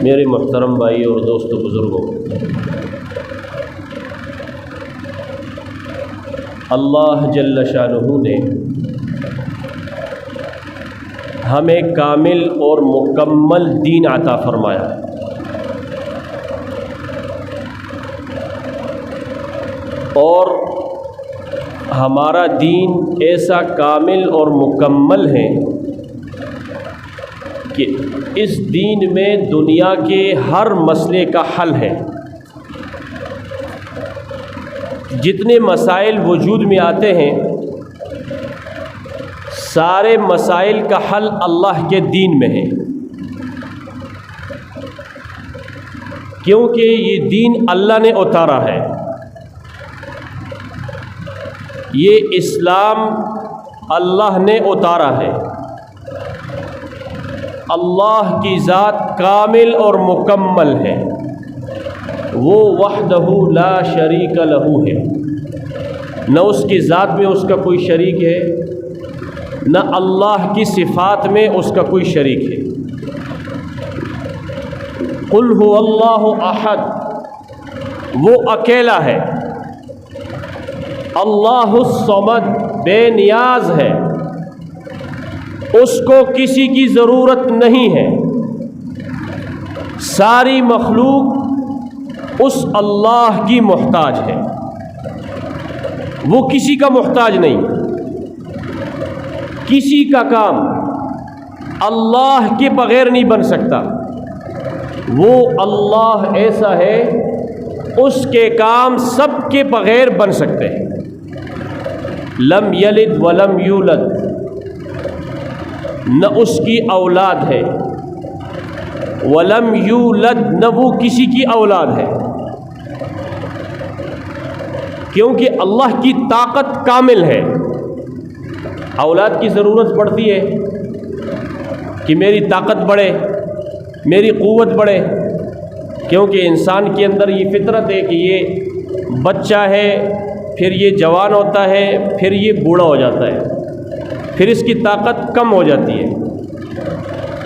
میرے محترم بھائی اور دوست بزرگوں، اللہ جل شانہ نے ہمیں کامل اور مکمل دین عطا فرمایا، اور ہمارا دین ایسا کامل اور مکمل ہے کہ اس دین میں دنیا کے ہر مسئلے کا حل ہے۔ جتنے مسائل وجود میں آتے ہیں سارے مسائل کا حل اللہ کے دین میں ہے، کیونکہ یہ دین اللہ نے اتارا ہے۔ یہ اسلام اللہ نے اتارا ہے۔ اللہ کی ذات کامل اور مکمل ہے، وہ وحدہ لا شریک لہ ہے، نہ اس کی ذات میں اس کا کوئی شریک ہے، نہ اللہ کی صفات میں اس کا کوئی شریک ہے۔ قل هو اللہ احد، وہ اکیلا ہے۔ اللہ الصمد، بے نیاز ہے، اس کو کسی کی ضرورت نہیں ہے۔ ساری مخلوق اس اللہ کی محتاج ہے، وہ کسی کا محتاج نہیں۔ کسی کا کام اللہ کے بغیر نہیں بن سکتا۔ وہ اللہ ایسا ہے، اس کے کام سب کے بغیر بن سکتے ہیں۔ لم یلد ولم یولد، نہ اس کی اولاد ہے، ولم یولد، نہ وہ کسی کی اولاد ہے، کیونکہ اللہ کی طاقت کامل ہے۔ اولاد کی ضرورت پڑتی ہے کہ میری طاقت بڑھے، میری قوت بڑھے، کیونکہ انسان کے اندر یہ فطرت ہے کہ یہ بچہ ہے، پھر یہ جوان ہوتا ہے، پھر یہ بوڑھا ہو جاتا ہے، پھر اس کی طاقت کم ہو جاتی ہے۔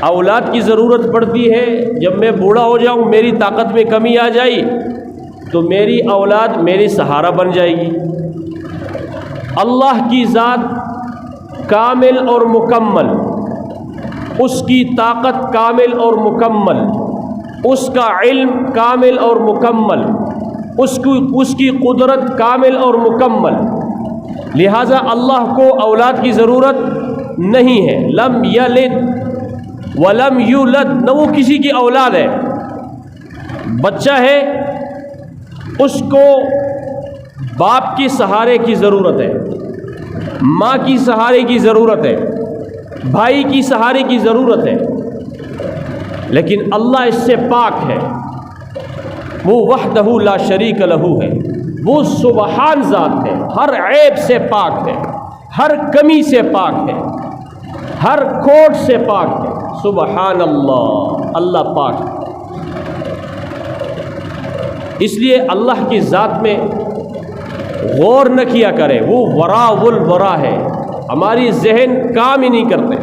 اولاد کی ضرورت پڑتی ہے، جب میں بوڑھا ہو جاؤں، میری طاقت میں کمی آ جائے تو میری اولاد میری سہارا بن جائے گی۔ اللہ کی ذات کامل اور مکمل، اس کی طاقت کامل اور مکمل، اس کا علم کامل اور مکمل، اس کی قدرت کامل اور مکمل، لہٰذا اللہ کو اولاد کی ضرورت نہیں ہے۔ لم یلد ولم یولد، نہ وہ کسی کی اولاد ہے۔ بچہ ہے، اس کو باپ کی سہارے کی ضرورت ہے، ماں کی سہارے کی ضرورت ہے، بھائی کی سہارے کی ضرورت ہے، لیکن اللہ اس سے پاک ہے۔ وہ وحدہ لا شریک لہ ہے، وہ سبحان ذات ہے، ہر عیب سے پاک ہے، ہر کمی سے پاک ہے، ہر کھوٹ سے پاک ہے۔ سبحان اللہ، اللہ پاک ہے۔ اس لیے اللہ کی ذات میں غور نہ کیا کرے، وہ وراء الورا ہے، ہماری ذہن کام ہی نہیں کرتے۔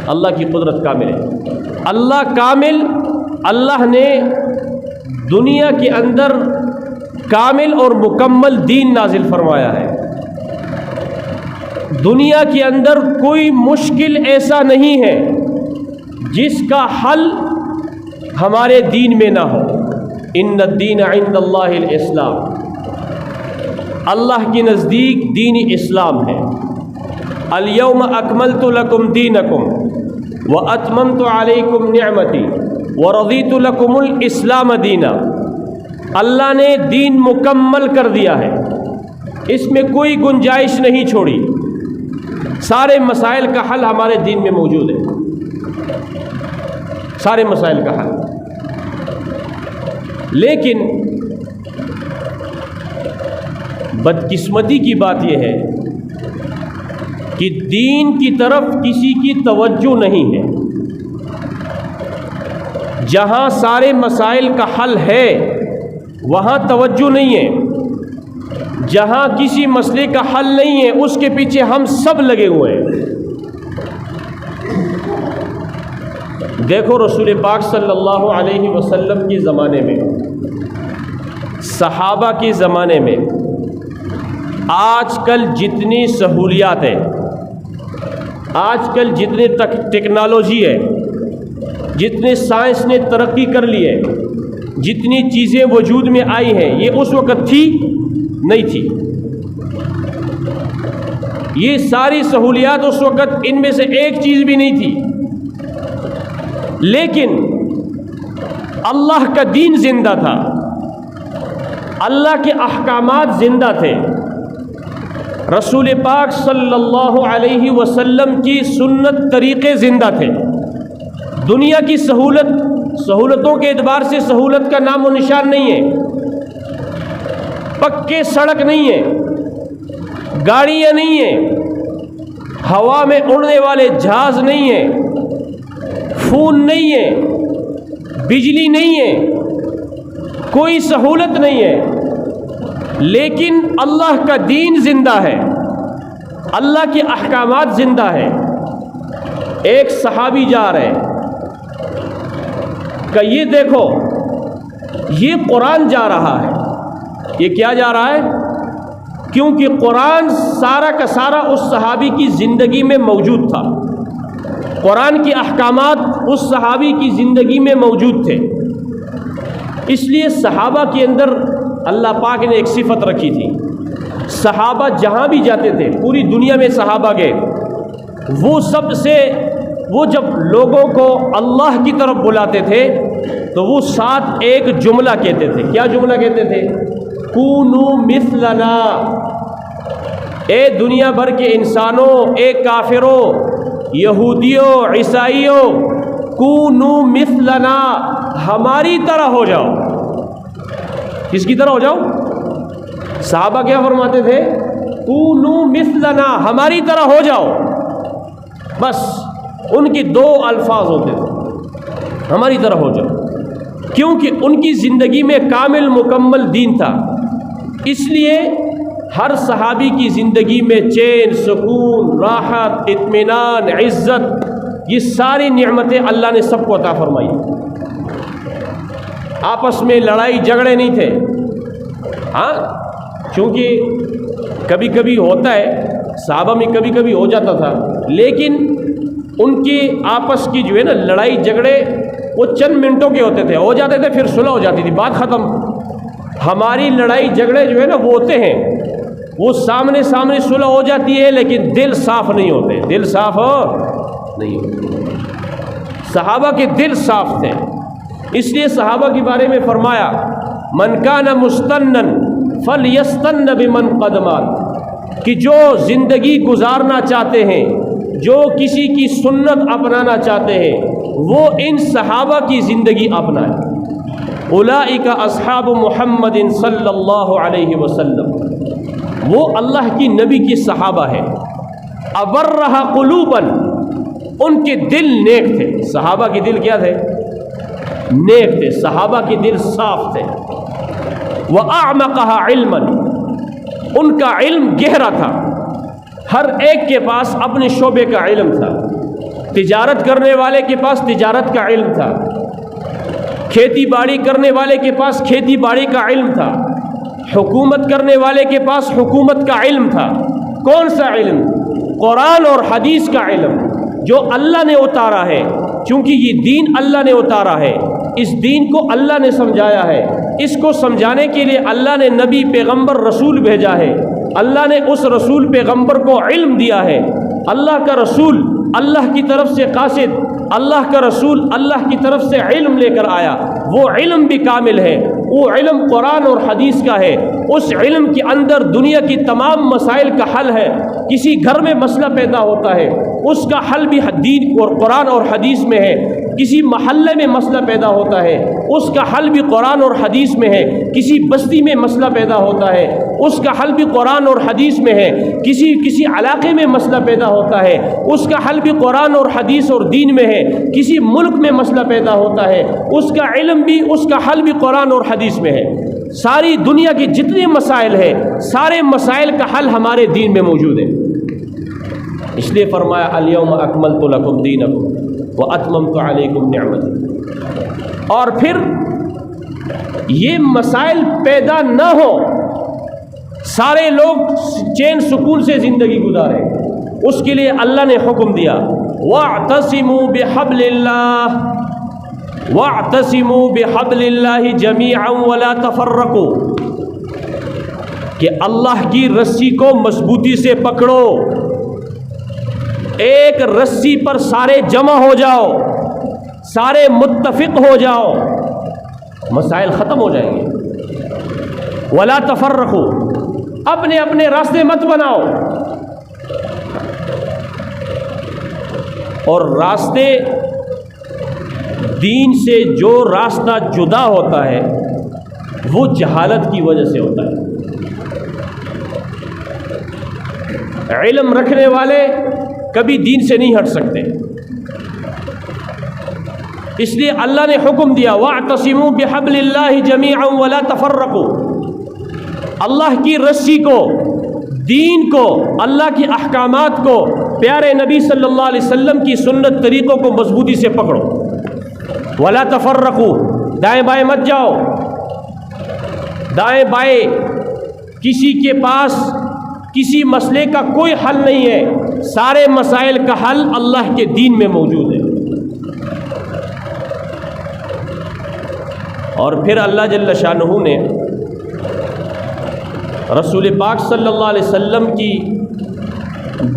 اللہ کی قدرت کامل ہے، اللہ کامل، اللہ نے دنیا کے اندر کامل اور مکمل دین نازل فرمایا ہے۔ دنیا کے اندر کوئی مشکل ایسا نہیں ہے جس کا حل ہمارے دین میں نہ ہو۔ ان الدین عند اللہ الاسلام، اللہ کے نزدیک دین اسلام ہے۔ الیوم اکملت لکم دینکم واتممت علیکم نعمتی ورضیت لکم الاسلام دینا۔ اللہ نے دین مکمل کر دیا ہے، اس میں کوئی گنجائش نہیں چھوڑی۔ سارے مسائل کا حل ہمارے دین میں موجود ہے، سارے مسائل کا حل۔ لیکن بدقسمتی کی بات یہ ہے کہ دین کی طرف کسی کی توجہ نہیں ہے۔ جہاں سارے مسائل کا حل ہے وہاں توجہ نہیں ہے، جہاں کسی مسئلے کا حل نہیں ہے اس کے پیچھے ہم سب لگے ہوئے ہیں۔ دیکھو رسول پاک صلی اللہ علیہ وسلم کے زمانے میں، صحابہ کے زمانے میں آج کل جتنی سہولیات ہیں، آج کل جتنے ٹیکنالوجی ہے، جتنے سائنس نے ترقی کر لی ہے، جتنی چیزیں وجود میں آئی ہیں، یہ اس وقت تھی نہیں تھی۔ یہ ساری سہولیات اس وقت ان میں سے ایک چیز بھی نہیں تھی، لیکن اللہ کا دین زندہ تھا، اللہ کے احکامات زندہ تھے، رسول پاک صلی اللہ علیہ وسلم کی سنت طریقے زندہ تھے۔ دنیا کی سہولتوں کے اعتبار سے سہولت کا نام و نشان نہیں ہے، پکے سڑک نہیں ہے، گاڑیاں نہیں ہیں، ہوا میں اڑنے والے جہاز نہیں ہیں، فون نہیں ہے، بجلی نہیں ہے، کوئی سہولت نہیں ہے، لیکن اللہ کا دین زندہ ہے، اللہ کے احکامات زندہ ہے۔ ایک صحابی جا رہے ہیں کہ یہ دیکھو یہ قرآن جا رہا ہے، یہ کیا جا رہا ہے؟ کیونکہ قرآن سارا کا سارا اس صحابی کی زندگی میں موجود تھا، قرآن کے احکامات اس صحابی کی زندگی میں موجود تھے، اس لیے صحابہ کے اندر اللہ پاک نے ایک صفت رکھی تھی۔ صحابہ جہاں بھی جاتے تھے، پوری دنیا میں صحابہ گئے، وہ جب لوگوں کو اللہ کی طرف بلاتے تھے تو وہ ساتھ ایک جملہ کہتے تھے۔ کیا جملہ کہتے تھے؟ کونو مثلنا، اے دنیا بھر کے انسانوں، اے کافروں، یہودیوں، عیسائیوں، کونو مثلنا، ہماری طرح ہو جاؤ۔ کس کی طرح ہو جاؤ؟ صحابہ کیا فرماتے تھے؟ کونو مثلنا، ہماری طرح ہو جاؤ۔ بس ان کے دو الفاظ ہوتے تھے، ہماری طرح ہو جاؤ، کیونکہ ان کی زندگی میں کامل مکمل دین تھا، اس لیے ہر صحابی کی زندگی میں چین، سکون، راحت، اطمینان، عزت، یہ ساری نعمتیں اللہ نے سب کو عطا فرمائی۔ آپس میں لڑائی جھگڑے نہیں تھے، ہاں چونکہ کبھی کبھی ہوتا ہے، صحابہ میں کبھی کبھی ہو جاتا تھا، لیکن ان کی آپس کی جو ہے نا لڑائی جھگڑے وہ چند منٹوں کے ہوتے تھے، ہو جاتے تھے، پھر صلح ہو جاتی تھی، بات ختم۔ ہماری لڑائی جھگڑے جو ہے نا وہ ہوتے ہیں، وہ سامنے صلح ہو جاتی ہے، لیکن دل صاف نہیں ہوتے، دل صاف نہیں ہوتے۔ صحابہ کے دل صاف تھے، اس لیے صحابہ کے بارے میں فرمایا من کان مستنن فلیستن بمن قد مات، کہ جو زندگی گزارنا چاہتے ہیں، جو کسی کی سنت اپنانا چاہتے ہیں، وہ ان صحابہ کی زندگی اپنائیں۔ اولئک اصحاب محمد صلی اللہ علیہ وسلم، وہ اللہ کی نبی کی صحابہ ہیں۔ ابرھا قلوبا، ان کے دل نیک تھے۔ صحابہ کے دل کیا تھے؟ نیک تھے، صحابہ کے دل صاف تھے۔ وَأَعْمَقَهَا عِلْمًا، ان کا علم گہرا تھا، ہر ایک کے پاس اپنے شعبے کا علم تھا۔ تجارت کرنے والے کے پاس تجارت کا علم تھا، کھیتی باڑی کرنے والے کے پاس کھیتی باڑی کا علم تھا، حکومت کرنے والے کے پاس حکومت کا علم تھا۔ کون سا علم؟ قرآن اور حدیث کا علم، جو اللہ نے اتارا ہے، چونکہ یہ دین اللہ نے اتارا ہے، اس دین کو اللہ نے سمجھایا ہے، اس کو سمجھانے کے لیے اللہ نے نبی، پیغمبر، رسول بھیجا ہے، اللہ نے اس رسول پیغمبر کو علم دیا ہے۔ اللہ کا رسول اللہ کی طرف سے قاصد، اللہ کا رسول اللہ کی طرف سے علم لے کر آیا، وہ علم بھی کامل ہے، وہ علم قرآن اور حدیث کا ہے۔ اس علم کے اندر دنیا کی تمام مسائل کا حل ہے۔ کسی گھر میں مسئلہ پیدا ہوتا ہے، اس کا حل بھی دین اور قرآن اور حدیث میں ہے۔ کسی محلے میں مسئلہ پیدا ہوتا ہے، اس کا حل بھی قرآن اور حدیث میں ہے۔ کسی بستی میں مسئلہ پیدا ہوتا ہے، اس کا حل بھی قرآن اور حدیث میں ہے۔ کسی علاقے میں مسئلہ پیدا ہوتا ہے، اس کا حل بھی قرآن اور حدیث اور دین میں ہے۔ کسی ملک میں مسئلہ پیدا ہوتا ہے، اس کا علم بھی، اس کا حل بھی قرآن اور حدیث میں ہے۔ ساری دنیا کے جتنے مسائل ہیں، سارے مسائل کا حل ہمارے دین میں موجود ہے۔ اس لیے فرمایا الیوم اکملت لکم دینکم، وَأَتْمَمْتُ عَلَيْكُمْ نِعْمَتِي. اور پھر یہ مسائل پیدا نہ ہو، سارے لوگ چین سکون سے زندگی گزارے، اس کے لیے اللہ نے حکم دیا وَاعْتَصِمُوا بِحَبْلِ اللَّهِ وَاعْتَصِمُوا بِحَبْلِ اللَّهِ جَمِيعًا وَلَا تَفَرَّقُوا، کہ اللہ کی رسی کو مضبوطی سے پکڑو، ایک رسی پر سارے جمع ہو جاؤ، سارے متفق ہو جاؤ، مسائل ختم ہو جائیں گے. وَلَا تَفَرَّقُوا، اپنے اپنے راستے مت بناؤ. اور راستے دین سے جو راستہ جدا ہوتا ہے وہ جہالت کی وجہ سے ہوتا ہے. علم رکھنے والے کبھی دین سے نہیں ہٹ سکتے، اس لیے اللہ نے حکم دیا وَاعْتَصِمُوا بِحَبْلِ اللَّهِ جَمِيعًا وَلَا تَفَرَّقُوا. اللہ کی رسی کو، دین کو، اللہ کی احکامات کو، پیارے نبی صلی اللہ علیہ وسلم کی سنت طریقوں کو مضبوطی سے پکڑو. وَلَا تَفَرَّقُوا، دائیں بائیں مت جاؤ. دائیں بائیں کسی کے پاس کسی مسئلے کا کوئی حل نہیں ہے، سارے مسائل کا حل اللہ کے دین میں موجود ہے. اور پھر اللہ جل شانہ نے رسول پاک صلی اللہ علیہ وسلم کی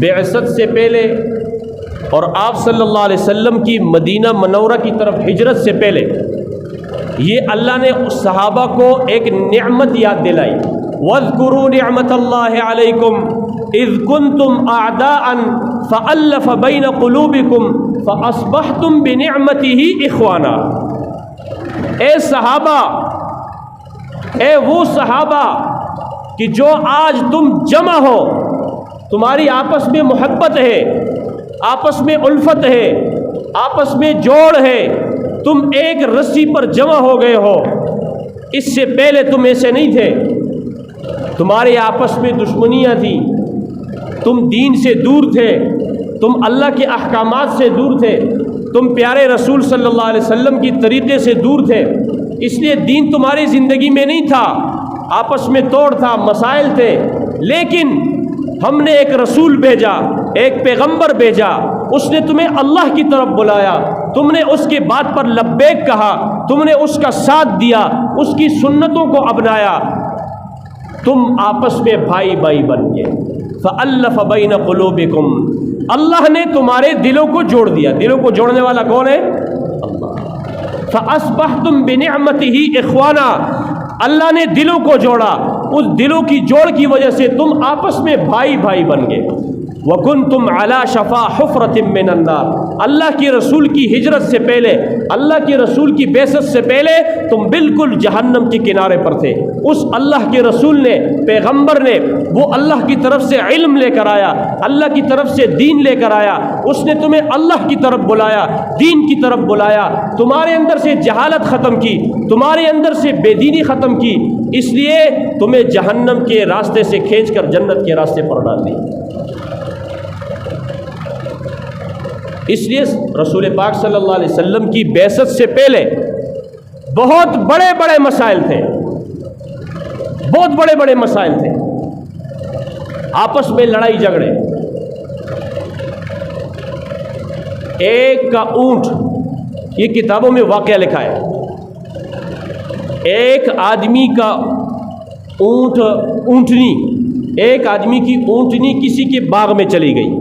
بعثت سے پہلے اور آپ صلی اللہ علیہ وسلم کی مدینہ منورہ کی طرف ہجرت سے پہلے یہ اللہ نے اس صحابہ کو ایک نعمت یاد دلائی. وَاذْكُرُوا نِعْمَةَ اللَّهِ عَلَيْكُمْ اِذْ كُنْتُمْ أَعْدَاءً فَأَلَّفَ بَيْنَ قُلُوبِكُمْ فَأَصْبَحْتُمْ بِنِعْمَتِهِ إِخْوَانًا. اے صحابہ، اے وہ صحابہ کہ جو آج تم جمع ہو، تمہاری آپس میں محبت ہے، آپس میں الفت ہے، آپس میں جوڑ ہے، تم ایک رسی پر جمع ہو گئے ہو. اس سے پہلے تم ایسے نہیں تھے، تمہارے آپس میں دشمنیاں تھیں، تم دین سے دور تھے، تم اللہ کے احکامات سے دور تھے، تم پیارے رسول صلی اللہ علیہ وسلم کی طریقے سے دور تھے. اس لیے دین تمہاری زندگی میں نہیں تھا، آپس میں توڑ تھا، مسائل تھے. لیکن ہم نے ایک رسول بھیجا، ایک پیغمبر بھیجا، اس نے تمہیں اللہ کی طرف بلایا، تم نے اس کے بات پر لبیک کہا، تم نے اس کا ساتھ دیا، اس کی سنتوں کو اپنایا، تم آپس میں بھائی بھائی بن گئے. فَأَلَّفَ بَيْنَ قُلُوبِكُمْ، اللہ نے تمہارے دلوں کو جوڑ دیا. دلوں کو جوڑنے والا کون ہے؟ اللہ. فَأَصْبَحْتُمْ بِنِعْمَتِهِ إِخْوَانًا، اللہ نے دلوں کو جوڑا، اس دلوں کی جوڑ کی وجہ سے تم آپس میں بھائی بھائی بن گئے. وَكُنْتُمْ عَلَى شَفَا حُفْرَةٍ مِّنَ النَّارِ، اللہ کی رسول کی ہجرت سے پہلے، اللہ کے رسول کی بعثت سے پہلے تم بالکل جہنم کے کنارے پر تھے. اس اللہ کے رسول نے، پیغمبر نے، وہ اللہ کی طرف سے علم لے کر آیا، اللہ کی طرف سے دین لے کر آیا، اس نے تمہیں اللہ کی طرف بلایا، دین کی طرف بلایا، تمہارے اندر سے جہالت ختم کی، تمہارے اندر سے بے دینی ختم کی، اس لیے تمہیں جہنم کے راستے سے کھینچ کر جنت کے راستے پر ڈال دی. اس لیے رسول پاک صلی اللہ علیہ وسلم کی بعثت سے پہلے بہت بڑے بڑے مسائل تھے، بہت بڑے بڑے مسائل تھے، آپس میں لڑائی جھگڑے. ایک کا اونٹ، یہ کتابوں میں واقعہ لکھا ہے، ایک آدمی کا اونٹنی، ایک آدمی کی اونٹنی کسی کے باغ میں چلی گئی.